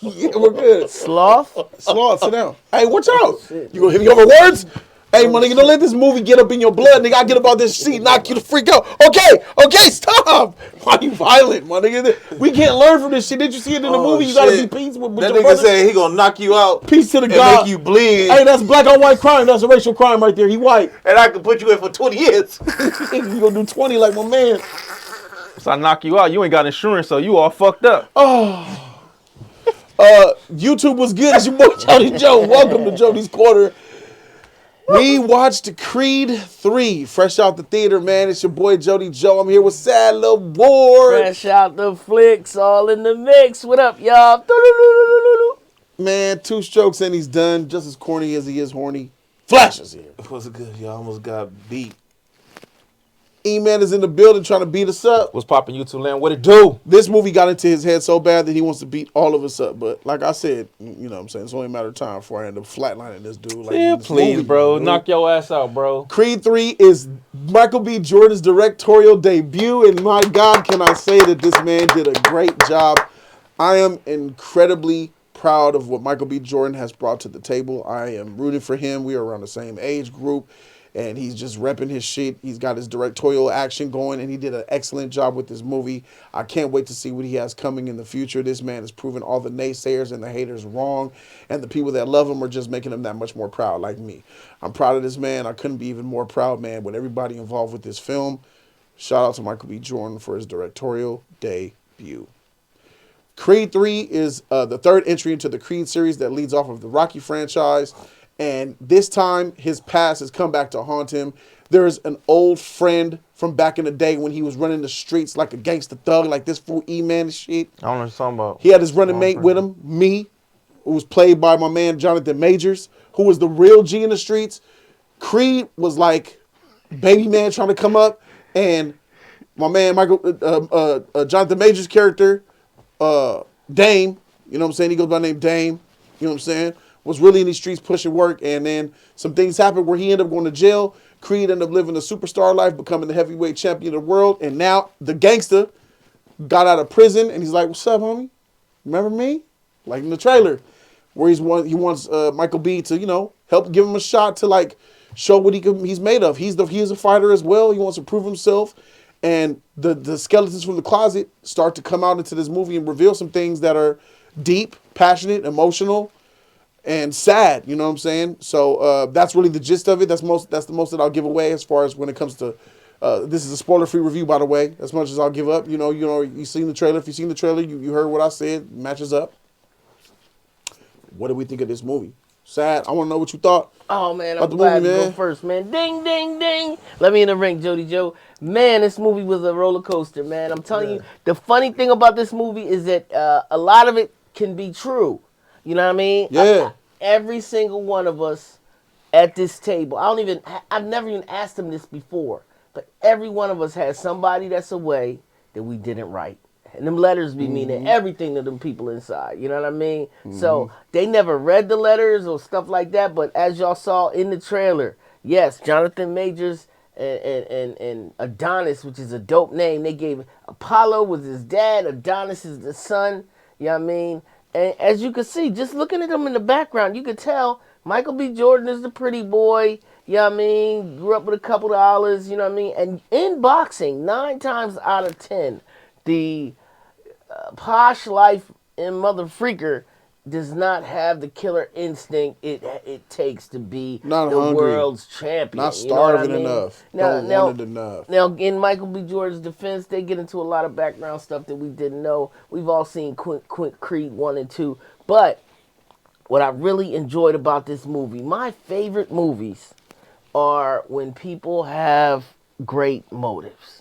Yeah, we're good. Sloth? Sloth, sit down. Hey, watch out. Shit. You gonna hit me over words? Hey, my nigga, don't let this movie get up in your blood, nigga. I get up out this seat, knock you the freak out. Okay, stop. Why you violent, my nigga? We can't learn from this shit. Did you see it in the movie? You gotta be peaceful with that your nigga brother. said he gonna knock you out. Peace to the and God. make you bleed. Hey, that's black on white crime. That's a racial crime right there. He white. And I can put you in for 20 years. You gonna do 20 like my man. So I knock you out. You ain't got insurance, so you all fucked up. YouTube was good. It's your boy Jody Joe. Welcome to Jody's Corner. We watched Creed 3, fresh out the theater, man. It's your boy Jody Joe. I'm here with Sad Lil Ward. Fresh out the flicks, all in the mix. What up, y'all? Man, 2 strokes and he's done. Just as corny as he is horny. Flash is here. What's good? Y'all almost got beat. E-Man is in the building trying to beat us up. What's poppin' YouTube land? What it do? This movie got into his head so bad that he wants to beat all of us up. But like I said, you know what I'm saying, it's only a matter of time before I end up flatlining this dude. Like, Yeah, this please, movie, bro. dude. Knock your ass out, bro. Creed 3 is Michael B. Jordan's directorial debut, and my God, can I say that this man did a great job. I am incredibly proud of what Michael B. Jordan has brought to the table. I am rooting for him. We are around the same age group, and he's just repping his shit. He's got his directorial action going, and he did an excellent job with this movie. I can't wait to see what he has coming in the future. This man has proven all the naysayers and the haters wrong, and the people that love him are just making him that much more proud, like me. I'm proud of this man. I couldn't be even more proud, man, with everybody involved with this film. Shout out to Michael B. Jordan for his directorial debut. Creed 3 is the third entry into the Creed series that leads off of the Rocky franchise. And this time, his past has come back to haunt him. There's an old friend from back in the day when he was running the streets like a gangster thug, like this fool E-Man and shit. I don't know what you're talking about. He had his running mate with him, me, who was played by my man Jonathan Majors, who was the real G in the streets. Creed was like baby man trying to come up, and my man Jonathan Majors' character, Dame, you know what I'm saying? He goes by the name Dame, you know what I'm saying? Was really in these streets pushing work, and then some things happened where he ended up going to jail. Creed ended up living a superstar life, becoming the heavyweight champion of the world, and now the gangster got out of prison, and he's like, "What's up, homie? Remember me?" Like in the trailer, where he wants Michael B to help give him a shot to like show what he's made of. He's a fighter as well. He wants to prove himself, and the skeletons from the closet start to come out into this movie and reveal some things that are deep, passionate, emotional, and sad, you know what I'm saying? So that's really the gist of it. That's the most that I'll give away as far as when it comes to. This is a spoiler-free review, by the way. As much as I'll give up, you seen the trailer. If you seen the trailer, you heard what I said. Matches up. What do we think of this movie? Sad. I want to know what you thought. Oh, man, I'm glad to go first, man. Ding, ding, ding. Let me in the ring, Jody Joe. Man, this movie was a roller coaster, man. I'm telling you, the funny thing about this movie is that a lot of it can be true. You know what I mean? Yeah. Every single one of us at this table, I've never even asked them this before, but every one of us has somebody that's away that we didn't write. And them letters be meaning everything to them people inside. You know what I mean? So they never read the letters or stuff like that, but as y'all saw in the trailer, yes, Jonathan Majors and Adonis, which is a dope name. They gave Apollo was his dad, Adonis is the son. You know what I mean? And as you can see, just looking at them in the background, you could tell Michael B. Jordan is the pretty boy. You know what I mean? Grew up with a couple dollars, you know what I mean? And in boxing, 9 times out of 10, the posh life in Mother Freaker does not have the killer instinct it takes to be Not the hungry. world's champion. Not You know what I starving mean? enough. Now, Don't want it enough. Now, in Michael B. Jordan's defense, they get into a lot of background stuff that we didn't know. We've all seen Creed 1 and 2. But what I really enjoyed about this movie, my favorite movies are when people have great motives.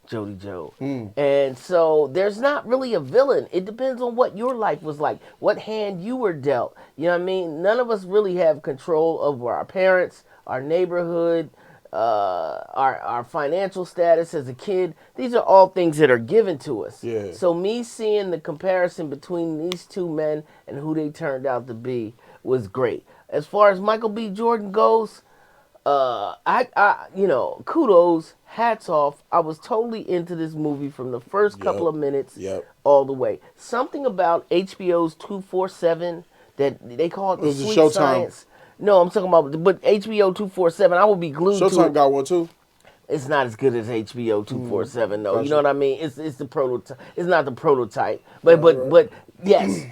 Jody Joe. And so there's not really a villain. It depends on what your life was like, what hand you were dealt. You know what I mean? None of us really have control over our parents, our neighborhood, our financial status as a kid. These are all things that are given to us. Yeah. So me seeing the comparison between these two men and who they turned out to be was great. As far as Michael B. Jordan goes, Kudos, hats off. I was totally into this movie from the first couple Yep. of minutes Yep. all the way. Something about HBO's 247 that they call it It the was the sweet Showtime. science. No, I'm talking about, but HBO 247. I would be glued to Showtime it. got one too. It's not as good as HBO 247 though. You know Gotcha. what I mean? It's the prototype. It's not the prototype, Right, but right. but yes.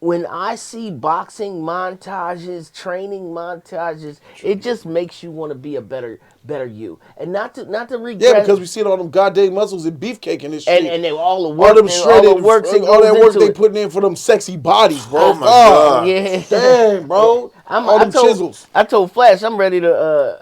When I see boxing montages, training montages, it just makes you want to be a better you, and not to regret. Yeah, because we see it all them goddamn muscles and beefcake and this and shit. and they all the All work, them all shredded, the works that all goes that work into they it. putting in for them sexy bodies, bro. Oh my God. Yeah, Damn, bro. All I them told chisels. I told Flash I'm ready to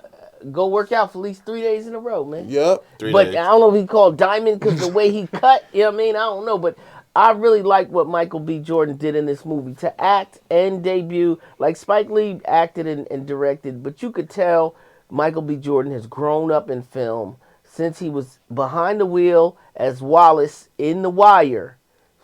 go work out for at least 3 days in a row, man. Yep. 3 But days. I don't know if he called Diamond because the way he cut, you know what I mean? I don't know. But I really like what Michael B. Jordan did in this movie to act and debut. Like Spike Lee acted and directed, but you could tell Michael B. Jordan has grown up in film since he was behind the wheel as Wallace in The Wire,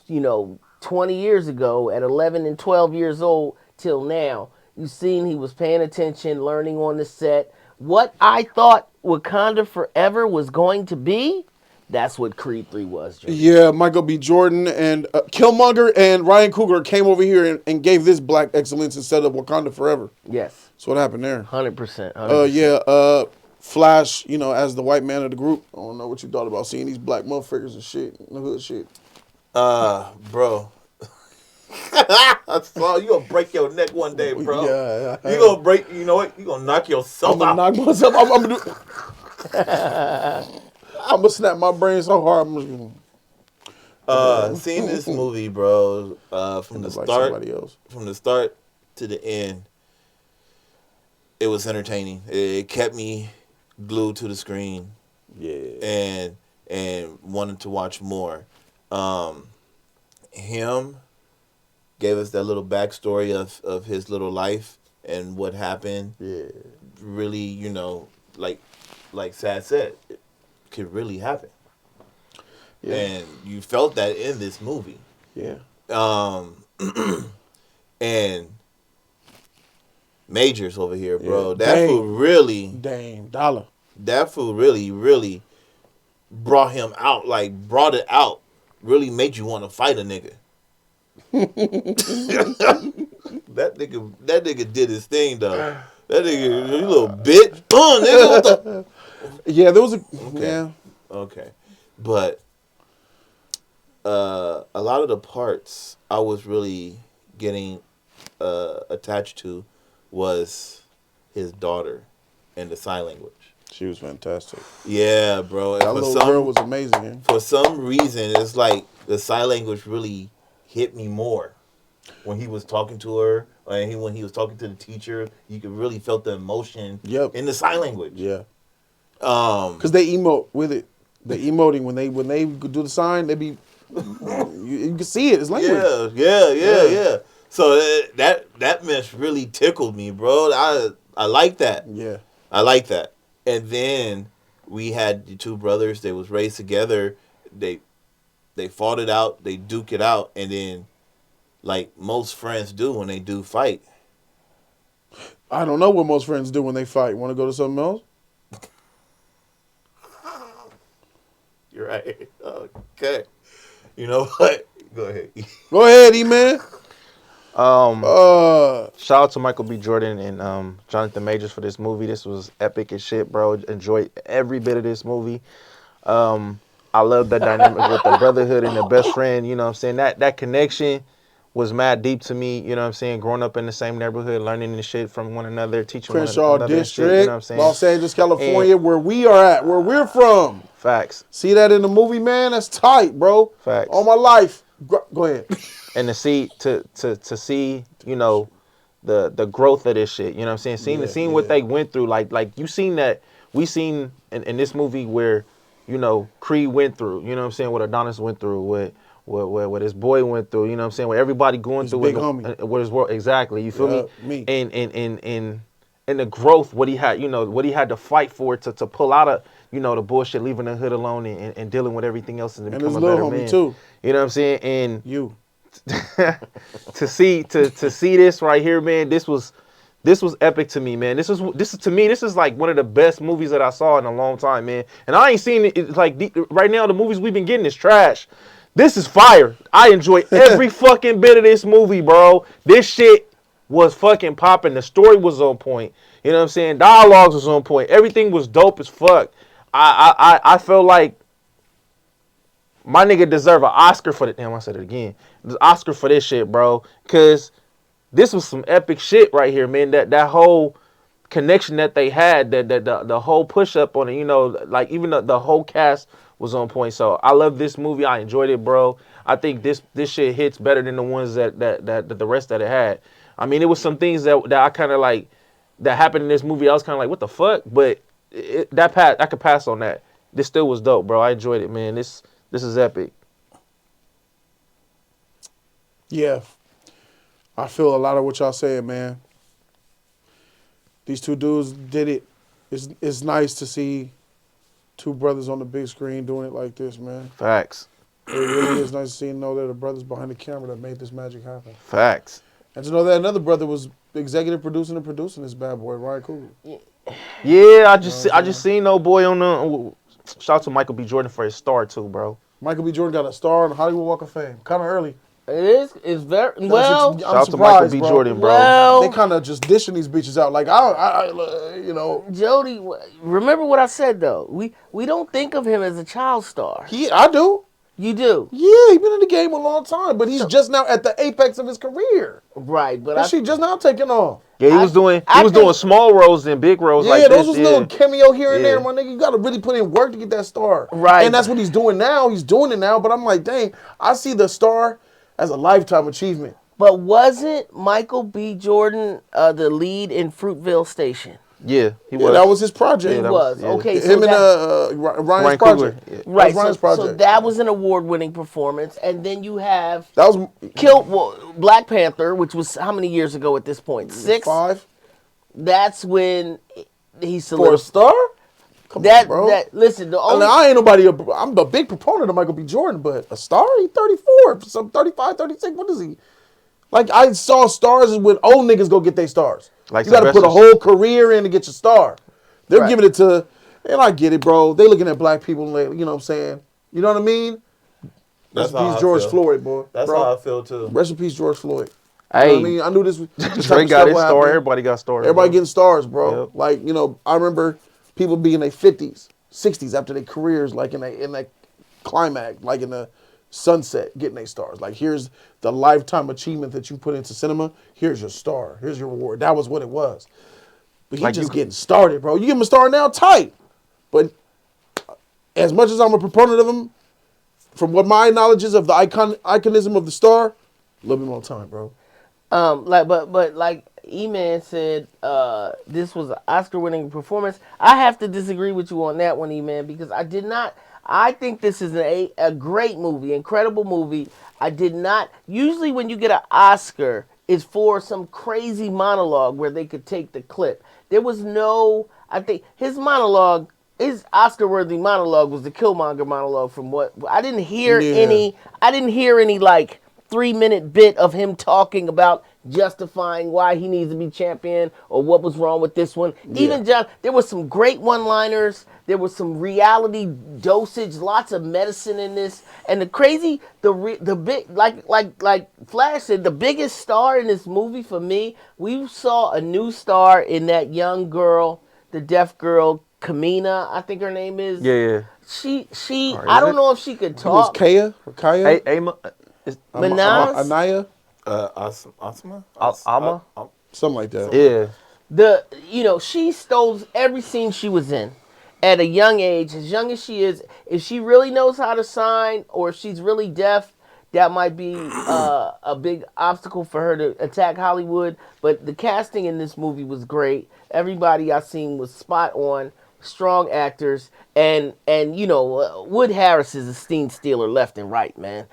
20 years ago at 11 and 12 years old till now. You seen he was paying attention, learning on the set. What I thought Wakanda Forever was going to be, that's what Creed 3 was, Jody. Yeah, Michael B. Jordan and Killmonger and Ryan Coogler came over here and gave this black excellence instead of Wakanda Forever. Yes, That's what happened there. 100%. 100%. Yeah, Flash, as the white man of the group, I don't know what you thought about seeing these black motherfuckers and shit, and the hood shit. Bro. I saw you gonna break your neck one day, bro. Yeah. You gonna break. You know what? You gonna knock yourself I'm gonna out. knock myself. I'm gonna do. I'm gonna snap my brain so hard. Seeing this movie, bro, from the Like start, somebody else. from the start to the end, it was entertaining. It kept me glued to the screen Yeah. and wanted to watch more. Him gave us that little backstory of his little life and what happened. Yeah. Really, like Sad said, it could really happen. Yeah. And you felt that in this movie. Yeah. And Majors over here, bro. Yeah. That Dame. fool really, Dame Dollar. that fool really, really brought him out. Like brought it out. Really made you want to fight a nigga. That nigga did his thing though. That nigga, you little bitch. Nigga, what the? Yeah, there was a. Okay. Yeah. Okay, but a lot of the parts I was really getting attached to was his daughter and the sign language. She was fantastic. Yeah, bro. That little girl was amazing. Man. For some reason, it's like the sign language really hit me more when he was talking to her, and when he was talking to the teacher. You could really felt the emotion in the sign language. Yeah. Because they emote with it. They emoting when they do the sign. They be you can see it. It's language. Yeah. So that mess really tickled me, bro. I like that. Yeah. I like that. And then we had the two brothers. They was raised together. They fought it out. They duke it out, and then, like most friends do when they do fight. I don't know what most friends do when they fight. Want to go to something else? You're right. Okay. You know what? Go ahead. Go ahead, E-Man. Shout out to Michael B. Jordan and Jonathan Majors for this movie. This was epic as shit, bro. Enjoyed every bit of this movie. I love that dynamic with the brotherhood and the best friend. You know what I'm saying? That connection was mad deep to me. You know what I'm saying? Growing up in the same neighborhood, learning this shit from one another, teaching Crenshaw one another. District, Shit, you know what I'm saying? Los Angeles, California, where we are at, where we're from. Facts. See that in the movie, man? That's tight, bro. Facts. All my life. Go ahead. And to see the growth of this shit, you know what I'm saying? Seeing what they went through, like you seen that we seen in this movie where, Creed went through, you know what I'm saying, what Adonis went through, what his boy went through, you know what I'm saying, what everybody going through big homie. what his world exactly, you feel me? Me. And the growth, what he had, what he had to fight for to pull out of, the bullshit, leaving the hood alone and dealing with everything else and become his a little better homie man. too. You know what I'm saying? And You. to see this right here, man, this was This was epic to me, man. This is to me. This is like one of the best movies that I saw in a long time, man. And I ain't seen it. It's like right now, the movies we've been getting is trash. This is fire. I enjoy every fucking bit of this movie, bro. This shit was fucking popping. The story was on point. You know what I'm saying? Dialogues was on point. Everything was dope as fuck. I felt like my nigga deserve an Oscar for the. Damn, I said it again. The Oscar for this shit, bro. Cause this was some epic shit right here, man. That whole connection that they had, the whole push up on it, you know, like even the whole cast was on point. So I love this movie. I enjoyed it, bro. I think this shit hits better than the ones that the rest that it had. I mean, it was some things that I kind of like that happened in this movie. I was kind of like, what the fuck? But I could pass on that. This still was dope, bro. I enjoyed it, man. This is epic. Yeah. I feel a lot of what y'all saying, man. These two dudes did it. It's nice to see two brothers on the big screen doing it like this, man. Facts. It really is nice to see and know that the brothers behind the camera that made this magic happen. Facts. And to know that another brother was executive producing and producing this bad boy, Ryan Coogler. Yeah, I just seen no boy on the. Shout out to Michael B. Jordan for his star too, bro. Michael B. Jordan got a star on the Hollywood Walk of Fame. Kind of early. It is. It's very well. Shout out to Michael B. Jordan, bro. Well, they kind of just dishing these bitches out. Like I you know. Jody, remember what I said though. We don't think of him as a child star. I do. You do. Yeah, he's been in the game a long time, but he's just now at the apex of his career. Right, but that shit just now taking off. Yeah, he was doing small roles and big roles. Yeah, like those this, was little cameo here and there, Yeah. my nigga. You got to really put in work to get that star. Right. And that's what he's doing now. He's doing it now, but I'm like, dang, I see the star as a lifetime achievement. But wasn't Michael B. Jordan the lead in Fruitvale Station? Yeah, he was. Yeah, that was his project. He was. Okay, him so and Ryan's project. Coogler. Yeah. right. Ryan's So project. that was an award-winning performance, and then you have That was Black Panther, which was how many years ago at this point? 6. 5 That's when he for a solidified. star. Come on, bro. Listen, the only I ain't nobody. I'm a big proponent of Michael B. Jordan, but a star? He's 34, some 35, 36. What is he? Like I saw stars when old niggas go get their stars. Like you got to put a whole career in to get your star. They're Right. giving it to, and I get it, bro. They looking at black people, and you know what I'm saying? You know what I mean? That's Rest in how peace, I George feel. Floyd, boy. That's bro. how I feel too. Rest in peace, George Floyd. You know Hey, what I mean? I knew this type of Drake got stuff his would star. happen. Everybody got stars. Everybody bro. getting stars, bro. Yep. Like, you know, I remember people being in their 50s, 60s after their careers, like in that climax, like in the sunset, getting their stars. Like, here's the lifetime achievement that you put into cinema. Here's your star. Here's your reward. That was what it was. But he Like just getting started, bro. You give him a star now, tight. But as much as I'm a proponent of him, from what my knowledge is of the iconism of the star, a little bit more time, bro. but like E-Man said, this was an Oscar-winning performance. I have to disagree with you on that one, E-Man, because I did not. I think this is a great movie, incredible movie. I did not. Usually, when you get an Oscar, it's for some crazy monologue where they could take the clip. There was no. I think his monologue. His Oscar-worthy monologue was the Killmonger monologue. From what I didn't hear any. I didn't hear any like 3-minute bit of him talking about justifying why he needs to be champion or what was wrong with this one. Even John, there was some great one-liners. There was some reality dosage, lots of medicine in this. And the crazy, the big, like Flash said, the biggest star in this movie for me, we saw a new star in that young girl, the deaf girl, Kamina, I think her name is. Yeah. She. I don't know if she could It was talk. Kaya or Kaya? Manaz? Anaya? Asma? Alma? Something like that. Yeah. She stole every scene she was in at a young age, as young as she is. If she really knows how to sign or if she's really deaf, that might be a big obstacle for her to attack Hollywood. But the casting in this movie was great. Everybody I seen was spot on, strong actors, and Wood Harris is a scene stealer left and right, man.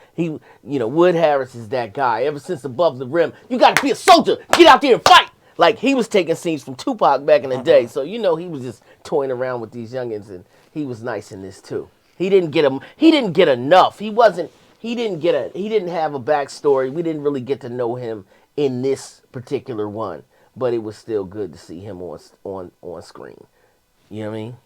Wood Harris is that guy. Ever since Above the Rim, you got to be a soldier, get out there and fight. Like he was taking scenes from Tupac back in the day, so he was just toying around with these youngins, and he was nice in this too. He didn't get enough. He didn't have a backstory. We didn't really get to know him in this particular one. but it was still good to see him on screen. You know what I mean?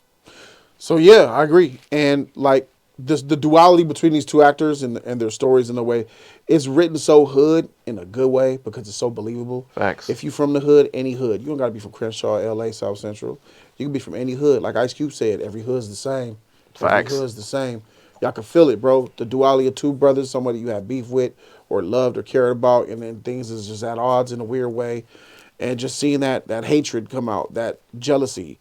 So yeah, I agree. And like this, the duality between these two actors and their stories in a way, it's written so hood in a good way because it's so believable. Facts. If you from the hood, any hood, you don't gotta be from Crenshaw, LA, South Central. You can be from any hood. Like Ice Cube said, every hood's the same. Facts. Every hood's the same. Y'all can feel it, bro. The duality of two brothers, somebody you have beef with or loved or cared about, and then things is just at odds in a weird way. And just seeing that hatred come out, that jealousy,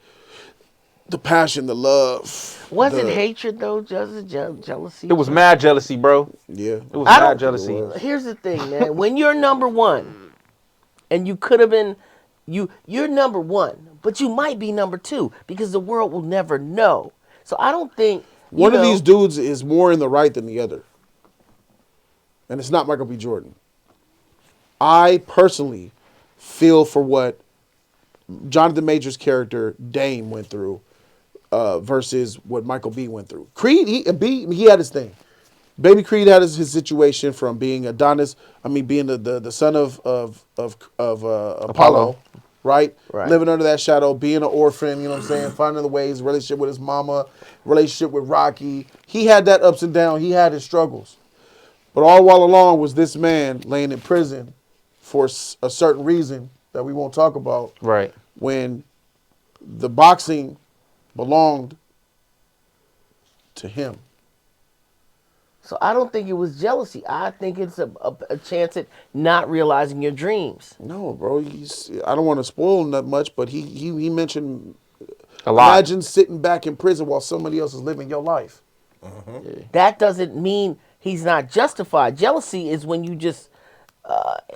the passion, the love. Was it hatred though? Jealousy? It was mad jealousy, bro. Yeah. It was I mad don't- jealousy. Here's the thing, man. When you're number one, and you could have been, you're number one, but you might be number two because the world will never know. So I don't think One of these dudes is more in the right than the other. And it's not Michael B. Jordan. I personally feel for what Jonathan Majors' character, Dame, went through versus what Michael B. went through. Creed, he had his thing. Baby Creed had his situation from being being the son of Apollo, right? Right. Living under that shadow, being an orphan, you know what I'm saying? Finding the ways, relationship with his mama, relationship with Rocky. He had that ups and downs. He had his struggles. But all while along was this man laying in prison for a certain reason that we won't talk about. Right. When the boxing belonged to him. So I don't think it was jealousy. I think it's a chance at not realizing your dreams. No, bro. I don't want to spoil him that much, but he mentioned A lot. imagine sitting back in prison while somebody else is living your life. That doesn't mean he's not justified. Jealousy is when you just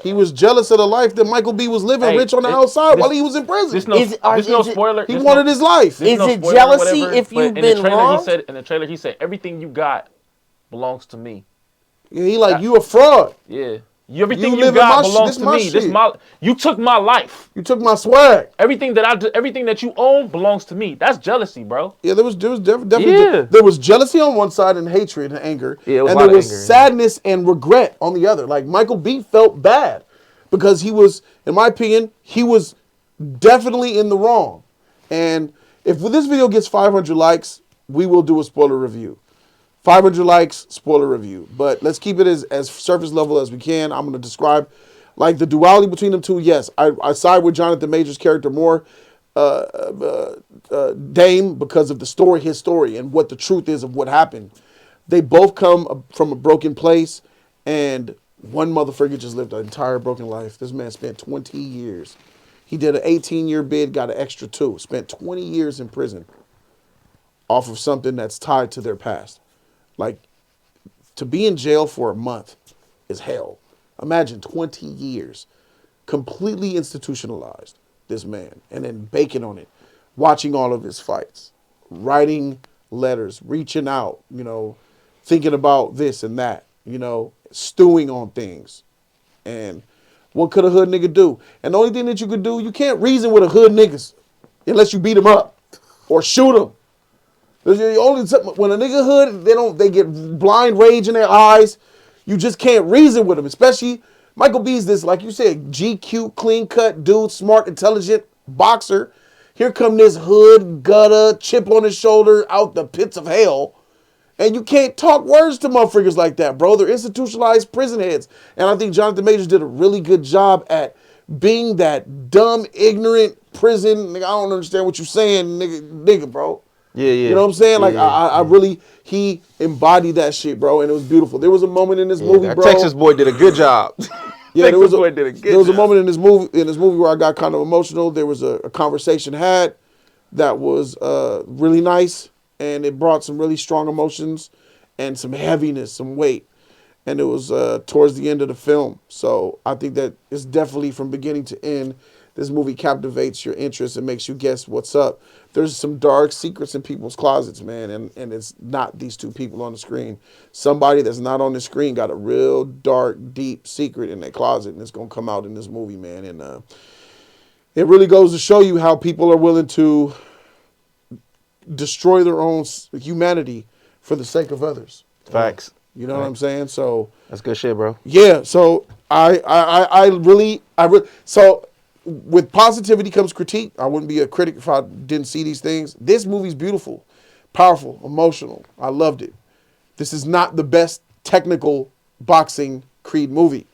He was jealous of the life that Michael B. was living, Hey, rich on the this- outside this- while he was in prison. This no, Is it- this no is it- spoiler. He this wanted no, his life. this Is no it spoiler or jealousy whatever, if but you've in been the trailer, wronged? He said in the trailer, he said everything you got belongs to me. Yeah, he like, you a fraud. Yeah, everything You you live in got my belongs this to my me. This shit. my. You took my life. You took my swag. Everything that I do, everything that you own belongs to me. That's jealousy, bro. Yeah, there was definitely Yeah. there was jealousy on one side and hatred and anger, Yeah, it was and a lot there of was anger, yeah. sadness and regret on the other. Like Michael B. felt bad because he was, in my opinion, he was definitely in the wrong. And if this video gets 500 likes, we will do a spoiler review. 500 likes, spoiler review. But let's keep it as surface level as we can. I'm going to describe like the duality between them two. Yes, I side with Jonathan Majors' character more, Dame, because of his story, and what the truth is of what happened. They both come from a broken place, and one motherfucker just lived an entire broken life. This man spent 20 years. He did an 18-year bid, got an extra 2. Spent 20 years in prison off of something that's tied to their past. Like, to be in jail for a month is hell. Imagine 20 years, completely institutionalized, this man, and then baking on it, watching all of his fights, writing letters, reaching out, thinking about this and that, stewing on things. And what could a hood nigga do? And the only thing that you could do, you can't reason with a hood niggas unless you beat them up or shoot them. When a nigga hood, they get blind rage in their eyes. You just can't reason with them, especially Michael B's this, like you said, GQ, clean cut dude, smart, intelligent boxer. Here come this hood, gutter, chip on his shoulder, out the pits of hell. And you can't talk words to motherfuckers like that, bro. They're institutionalized prison heads. And I think Jonathan Majors did a really good job at being that dumb, ignorant prison. Nigga, I don't understand what you're saying, nigga, bro. Yeah. You know what I'm saying? Like, Yeah, I really, he embodied that shit, bro, and it was beautiful. There was a moment in this movie, That bro. Texas boy did a good job. Yeah, there was boy did a good there was a job. moment in this movie where I got kind of emotional. There was a conversation had that was really nice, and it brought some really strong emotions and some heaviness, some weight. And it was towards the end of the film. So I think that it's definitely from beginning to end, this movie captivates your interest and makes you guess what's up. There's some dark secrets in people's closets, man, and it's not these two people on the screen. Somebody that's not on the screen got a real dark, deep secret in their closet, and it's going to come out in this movie, man. And it really goes to show you how people are willing to destroy their own humanity for the sake of others. Facts. You know what I'm saying? So That's good shit, bro. yeah, so I really so with positivity comes critique. I wouldn't be a critic if I didn't see these things. This movie's beautiful, powerful, emotional. I loved it. This is not the best technical boxing Creed movie.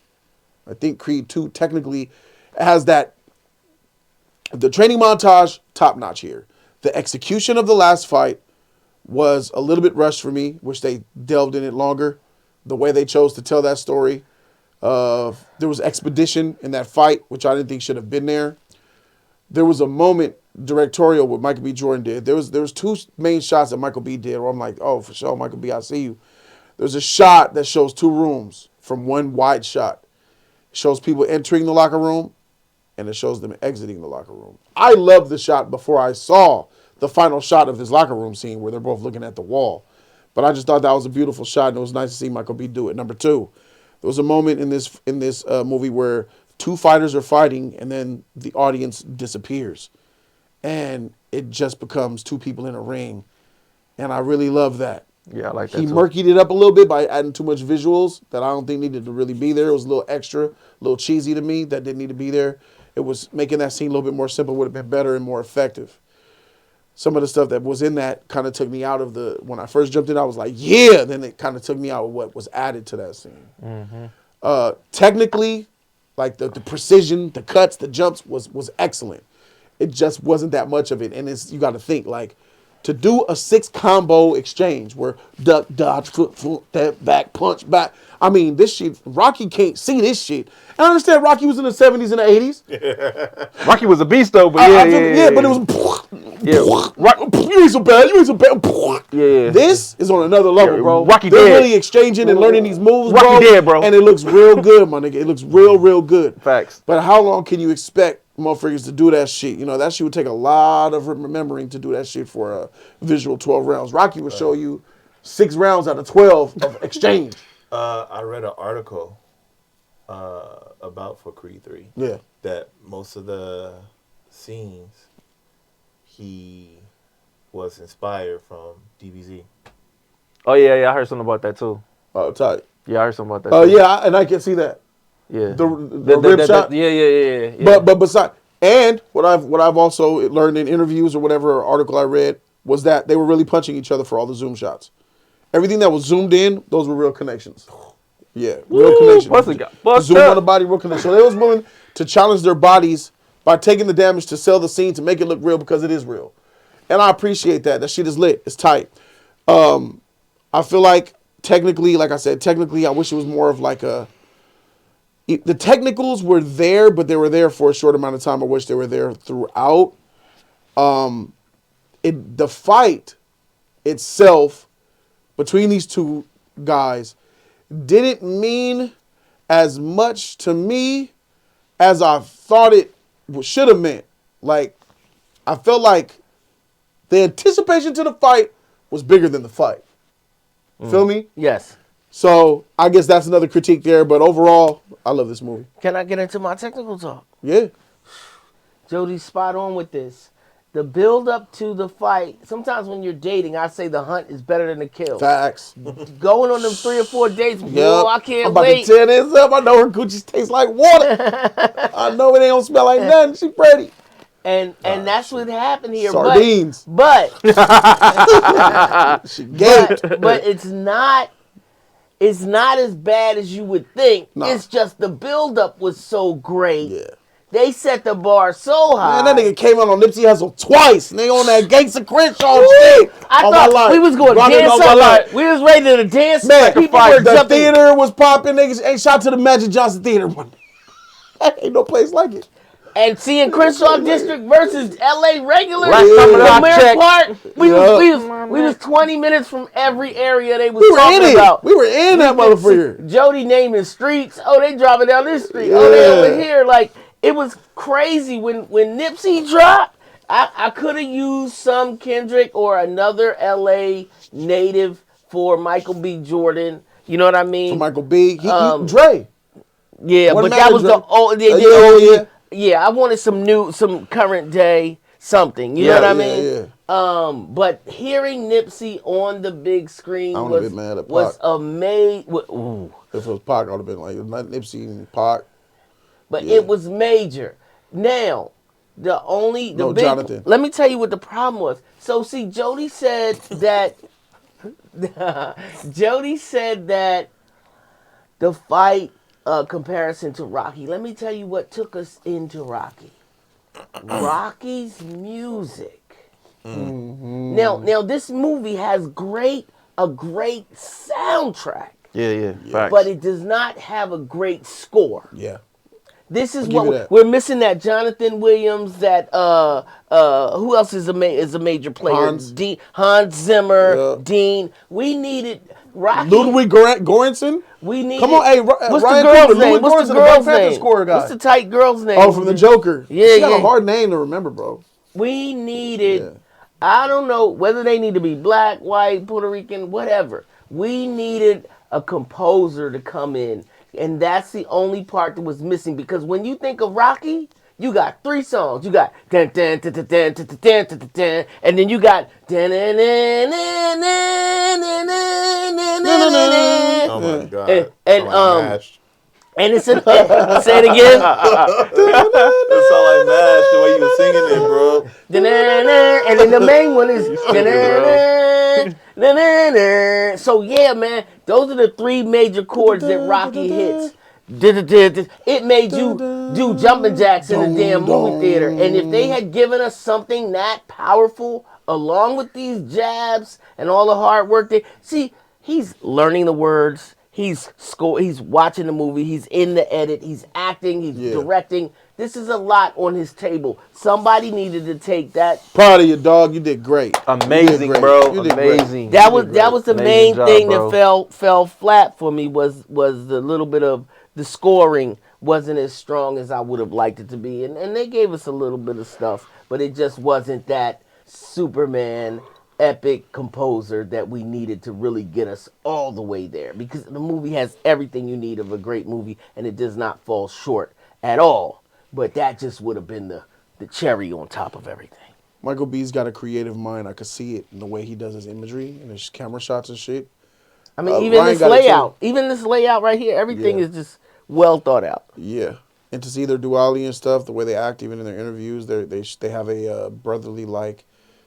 I think Creed 2 technically has that. The training montage, top notch here. The execution of the last fight was a little bit rushed for me. Wish they delved in it longer. The way they chose to tell that story. There was expedition in that fight, which I didn't think should have been there. There was a moment directorial what Michael B. Jordan did. There was two main shots that Michael B. did where I'm like, oh, for sure, Michael B., I see you. There's a shot that shows two rooms from one wide shot. It shows people entering the locker room, and it shows them exiting the locker room. I loved the shot before I saw the final shot of this locker room scene where they're both looking at the wall. But I just thought that was a beautiful shot, and it was nice to see Michael B. do it. Number two, there was a moment in this movie where two fighters are fighting, and then the audience disappears. And it just becomes two people in a ring. And I really love that. Yeah, I like that He too. murkied it up a little bit by adding too much visuals that I don't think needed to really be there. It was a little extra, a little cheesy to me that didn't need to be there. It was making that scene a little bit more simple, would have been better and more effective. Some of the stuff that was in that kind of took me out of the, when I first jumped in, I was like, yeah. Then it kind of took me out of what was added to that scene. Mm-hmm. Technically, like the precision, the cuts, the jumps was excellent. It just wasn't that much of it. And it's, you got to think, like, to do a 6 combo exchange where duck, dodge, foot, that back, punch, back. I mean, this shit, Rocky can't see this shit. And I understand Rocky was in the 70s and the 80s. Rocky was a beast though, but But it was. You ain't so bad. You ain't so bad. Yeah. This is on another level, Yeah, bro. Rocky They're dead. really exchanging and learning these moves, Rocky bro. dead, bro. And it looks real good, my nigga. It looks real good. Facts. But how long can you expect motherfuckers to do that shit? You know, that shit would take a lot of remembering to do that shit for a visual 12 rounds. Rocky would show you 6 rounds out of 12 of exchange. I read an article about for Creed 3. Yeah. That most of the scenes he was inspired from DBZ. Oh yeah, I heard something about that too. Oh, tight. Yeah, I heard something about that. Oh, too. yeah, and I can see that. Yeah. The rib shot. Yeah. But besides, and what I've also learned in interviews or whatever article I read was that they were really punching each other for all the zoom shots. Everything that was zoomed in, those were real connections. Yeah, real connections. Zoom on the body, real connection. So they was willing to challenge their bodies by taking the damage to sell the scene to make it look real because it is real. And I appreciate that. That shit is lit. It's tight. I feel like technically, like I said, technically I wish it was more of like a... The technicals were there, but they were there for a short amount of time. I wish they were there throughout. The fight itself between these two guys didn't mean as much to me as I thought it should have meant. Like, I felt like the anticipation to the fight was bigger than the fight. Feel me? Yes. So I guess that's another critique there. But overall, I love this movie. Can I get into my technical talk? Yeah. Jody's spot on with this. The build up to the fight. Sometimes when you're dating, I say the hunt is better than the kill. Facts. Going on them 3 or 4 dates, Yep. yo, I can't I'm about wait. to tear this up. I know her Gucci tastes like water. I know it ain't gonna smell like nothing. She pretty. And that's what happened here. Sardines. But She gaped. but it's not as bad as you would think. No. It's just the build up was so great. Yeah. They set the bar so high. Man, that nigga came out on Nipsey Hussle twice. And they on that Gangsta Crenshaw shit. I All my thought life. we was going to Running dance all my up. life. We was ready to dance. Man, People were the jumping. theater was popping. Niggas ain't shot to the Magic Johnson Theater one day. Ain't no place like it. And seeing Crenshaw District versus LA regulars Last time I from Mirror checked. Park, Yeah. we was 20 minutes from every area they was We were in talking it. about. We were in that motherfucker. Jody naming streets. Oh, they driving down this street. Oh, they over here. Like, it was crazy when Nipsey dropped. I could have used some Kendrick or another LA native for Michael B. Jordan. You know what I mean? For Michael B. Dre. Yeah, Wasn't but that Dre? was the old. Yeah. Yeah, I wanted some current day something. You know what I mean? Yeah. But hearing Nipsey on the big screen I would've been mad at was Pac. amazing. Ooh. If it was Pac, I would have been like, not Nipsey and Pac. But Yeah. it was major. Now, the No, big. Jonathan. Let me tell you what the problem was. So see, Jody said that. Jody said that the fight comparison to Rocky. Let me tell you what took us into Rocky. Rocky's music. Now this movie has a great soundtrack, Yeah. Facts. but it does not have a great score. Yeah. This is I'll give you what that. we're missing. That Jonathan Williams. That who else is a major player? Hans. Hans Zimmer. Yeah. Dean. We needed Rocky. Ludwig Göransson? We needed. Come on, hey, what's Ryan the girl's Coogler, name? Ludwig What's the Göransson, the Black girl's Panther name? score guy. What's the tight girl's name? Oh, from the Joker. Yeah, She got yeah. a hard name to remember, bro. We needed. Yeah. I don't know whether they need to be black, white, Puerto Rican, whatever. We needed a composer to come in, and that's the only part that was missing. Because when you think of Rocky, you got 3 songs. You got dun dun dun dun dun dun dun dun dun, and then you got dun dun dun dun dun dun dun dun. Oh my god. And Sound like MASH. and it's an say it again. That sound like MASH the way you were singing it, bro. And then the main one is. So yeah, man, those are the 3 major chords that Rocky hits. It made you do jumping jacks in the damn movie theater. And if they had given us something that powerful, along with these jabs and all the hard work, he's learning the words. He's watching the movie. He's in the edit. He's acting. He's directing. This is a lot on his table. Somebody needed to take that. Proud of you, dog. You did great. Amazing, You did great. bro. You did great. Amazing. That was the Amazing main job, thing bro. that fell flat for me was the little bit of the scoring wasn't as strong as I would have liked it to be, and they gave us a little bit of stuff, but it just wasn't that Superman epic composer that we needed to really get us all the way there, because the movie has everything you need of a great movie, and it does not fall short at all. But that just would have been the cherry on top of everything. Michael B's got a creative mind. I could see it in the way he does his imagery and his camera shots and shit. I mean, even Ryan this got it too. layout, right here, everything Yeah. is just well thought out. Yeah, and to see their duality and stuff, the way they act, even in their interviews, they have a brotherly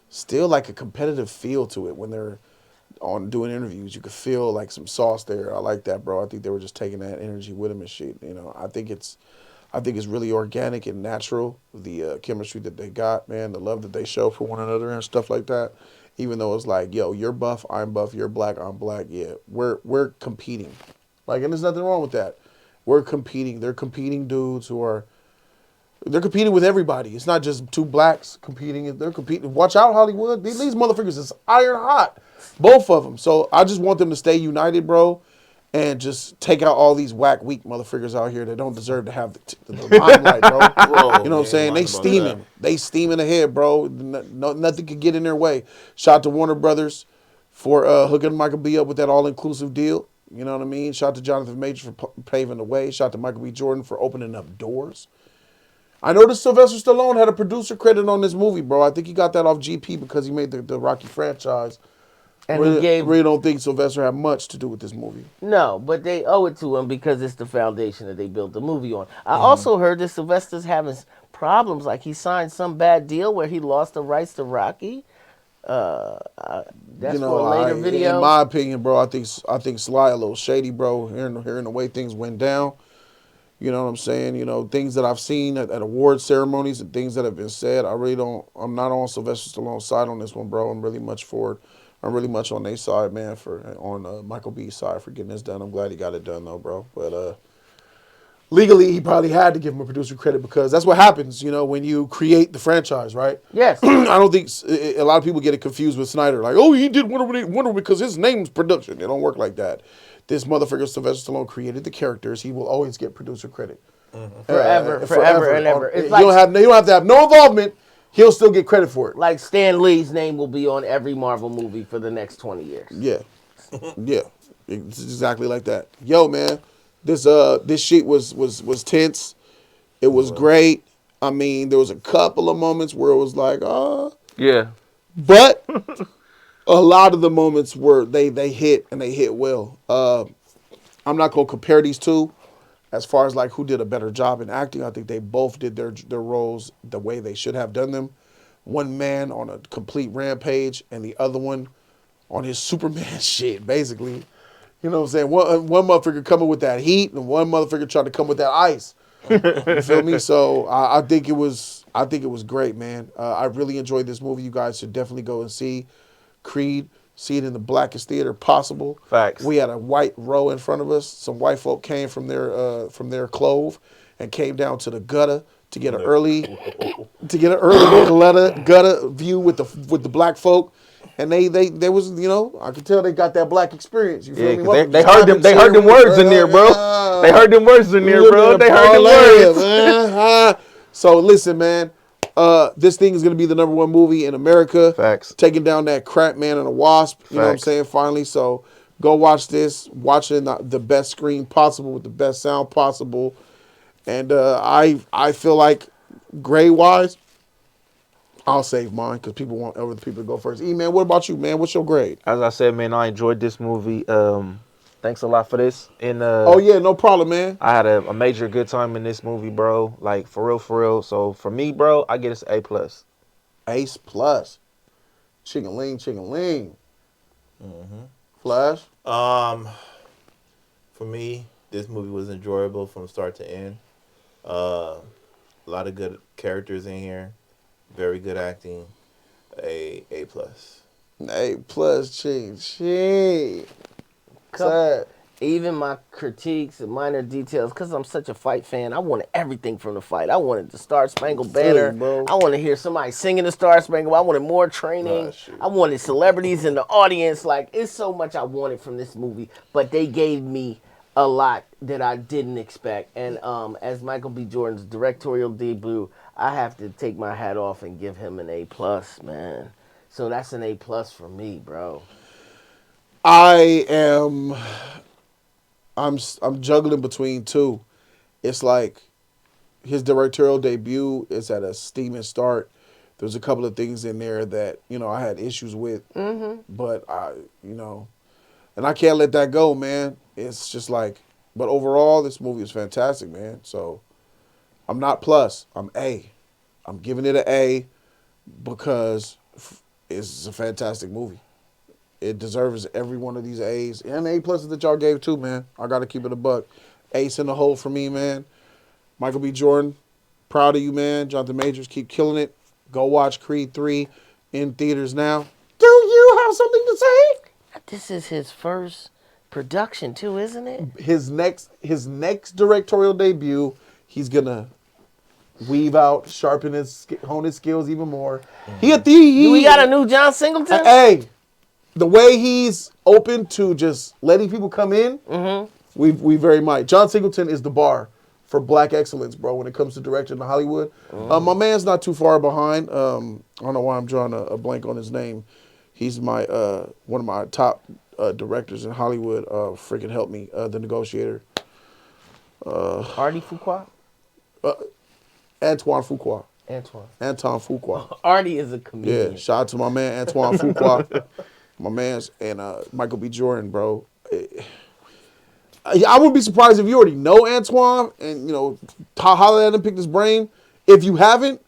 still like a competitive feel to it when they're on doing interviews. You could feel like some sauce there. I like that, bro. I think they were just taking that energy with them and shit. You know, I think it's really organic and natural. The chemistry that they got, man, the love that they show for one another and stuff like that. Even though it's like, yo, you're buff, I'm buff, you're black, I'm black. Yeah, we're competing, and there's nothing wrong with that. We're competing. They're competing dudes they're competing with everybody. It's not just 2 blacks competing. They're competing. Watch out, Hollywood. These motherfuckers is iron hot, both of them. So I just want them to stay united, bro, and just take out all these whack, weak motherfuckers out here that don't deserve to have the limelight, bro. Bro, You know what I'm saying? They steaming. They steaming ahead, bro. Nothing could get in their way. Shout out to Warner Brothers for hooking Michael B up with that all-inclusive deal. You know what I mean? Shout out to Jonathan Majors for paving the way. Shout out to Michael B. Jordan for opening up doors. I noticed Sylvester Stallone had a producer credit on this movie, bro. I think he got that off GP because he made the Rocky franchise. And Really don't think Sylvester had much to do with this movie. No, but they owe it to him because it's the foundation that they built the movie on. I also heard that Sylvester's having problems, like he signed some bad deal where he lost the rights to Rocky. That's for a later video. In my opinion, bro, I think Sly a little shady, bro. Hearing the way things went down. You know what I'm saying? You know, things that I've seen at award ceremonies and things that have been said. I'm not on Sylvester Stallone's side on this one, bro. I'm really much on their side, man, on Michael B's side for getting this done. I'm glad he got it done, though, bro. But legally, he probably had to give him a producer credit because that's what happens, you know, when you create the franchise, right? Yes. I don't think a lot of people get it confused with Snyder. Like, oh, he did Wonder Woman because his name's production. It don't work like that. This motherfucker, Sylvester Stallone, created the characters. He will always get producer credit. Forever and ever. It's You like, don't have to have no involvement. He'll still get credit for it. like Stan Lee's name will be on every Marvel movie for the next 20 years. Yeah. Yeah. It's exactly like that. Yo, man, this shit was tense. It was great. I mean, there was a couple of moments where it was like, Yeah. but a lot of the moments were they hit and they hit well. I'm not gonna compare these two as far as like who did a better job in acting, I think they both did their roles the way they should have done them. One man on a complete rampage, and the other one on his Superman shit, basically. You know what I'm saying? One motherfucker coming with that heat, and one motherfucker trying to come with that ice. You feel me? So I think it was great, man. I really enjoyed this movie. You guys should definitely go and see Creed. See it in the blackest theater possible. Facts. We had a white row in front of us. Some white folk came from their clove and came down to the gutter to get an early gutter view with the black folk. And they was, you know, I could tell they got that black experience. You feel Yeah, me? 'cause they heard them words in there, bro. They heard them words in there, bro. They heard them words. So listen, man. This thing is gonna be the #1 movie in America. Facts. Taking down that crack man and a wasp. You know what I'm Facts. saying? Finally, so go watch this. Watch it in the best screen possible with the best sound possible. And I feel like grade wise, I'll save mine because people want other people to go first. E-Man, what about you, man? What's your grade? As I said, man, I enjoyed this movie. Thanks a lot for this. And Oh yeah, no problem, man. I had a major good time in this movie, bro. Like for real, for real. So for me, bro, I get it A+. Ace plus. Chicken ling. Flash. For me, this movie was enjoyable from start to end. A lot of good characters in here. Very good acting. A+. A plus, ching. Sad. Even my critiques and minor details, because I'm such a fight fan, I wanted everything from the fight. I wanted the Star Spangled Banner. Bro. I wanted to hear somebody singing the Star Spangled. I wanted more training. I wanted celebrities in the audience. Like, it's so much I wanted from this movie, but they gave me a lot that I didn't expect. And as Michael B. Jordan's directorial debut, I have to take my hat off and give him an A+, man. So that's an A+ for me, bro. I'm juggling between two. It's like his directorial debut is at a steaming start. There's a couple of things in there that, you know, I had issues with. But and I can't let that go, man. It's just like, but overall, this movie is fantastic, man. So I'm not plus, I'm A. I'm giving it an A because it's a fantastic movie. It deserves every one of these A's and A+ that y'all gave too, man. I got to keep it a buck. Ace in the hole for me, man. Michael B. Jordan, proud of you, man. Jonathan Majors, keep killing it. Go watch Creed 3 in theaters now. Do you have something to say? This is his first production too, isn't it? His next directorial debut, he's gonna weave out, hone his skills even more. Do we got a new John Singleton? Hey, the way he's open to just letting people come in, we very might. John Singleton is the bar for black excellence, bro, when it comes to directing in Hollywood. My man's not too far behind. I don't know why I'm drawing a blank on his name. He's my one of my top directors in Hollywood. Freaking help me, The Negotiator. Artie Fuqua? Antoine Fuqua. Anton Fuqua. Artie is a comedian. Yeah, shout out to my man Antoine Fuqua. My man's and Michael B. Jordan, bro. I wouldn't be surprised if you already know Antoine and, you know, holler at him, pick his brain. If you haven't,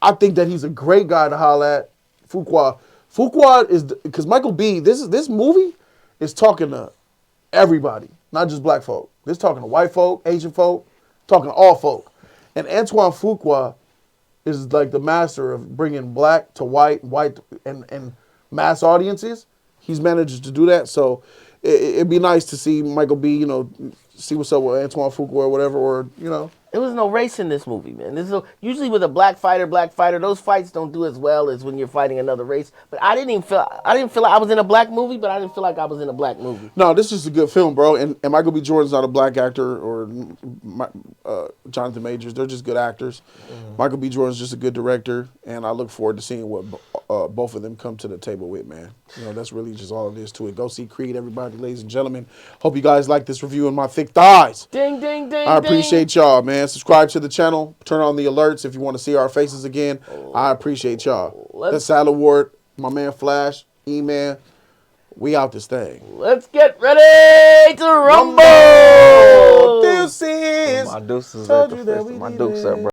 I think that he's a great guy to holler at. Fuqua is, because Michael B., this movie is talking to everybody, not just black folk. This talking to white folk, Asian folk, talking to all folk. And Antoine Fuqua is like the master of bringing black to white and mass audiences. He's managed to do that. So it'd be nice to see Michael B., you know, see what's up with Antoine Fuqua or whatever, or, you know. There was no race in this movie, man. Usually with a black fighter, those fights don't do as well as when you're fighting another race. But I didn't feel like I was in a black movie, but I didn't feel like I was in a black movie. No, this is a good film, bro. And Michael B. Jordan's not a black actor, or Jonathan Majors. They're just good actors. Michael B. Jordan's just a good director, and I look forward to seeing what both of them come to the table with, man. You know, that's really just all it is to it. Go see Creed, everybody, ladies and gentlemen. Hope you guys like this review on my thick thighs. Ding, ding, ding, I appreciate y'all, man. Subscribe to the channel. Turn on the alerts if you want to see our faces again. I appreciate y'all. The Salad Ward, my man Flash, E-Man. We out this thing. Let's get ready to rumble. Deuces. My deuces Told at the you that fist. we My need dukes up, it. bro.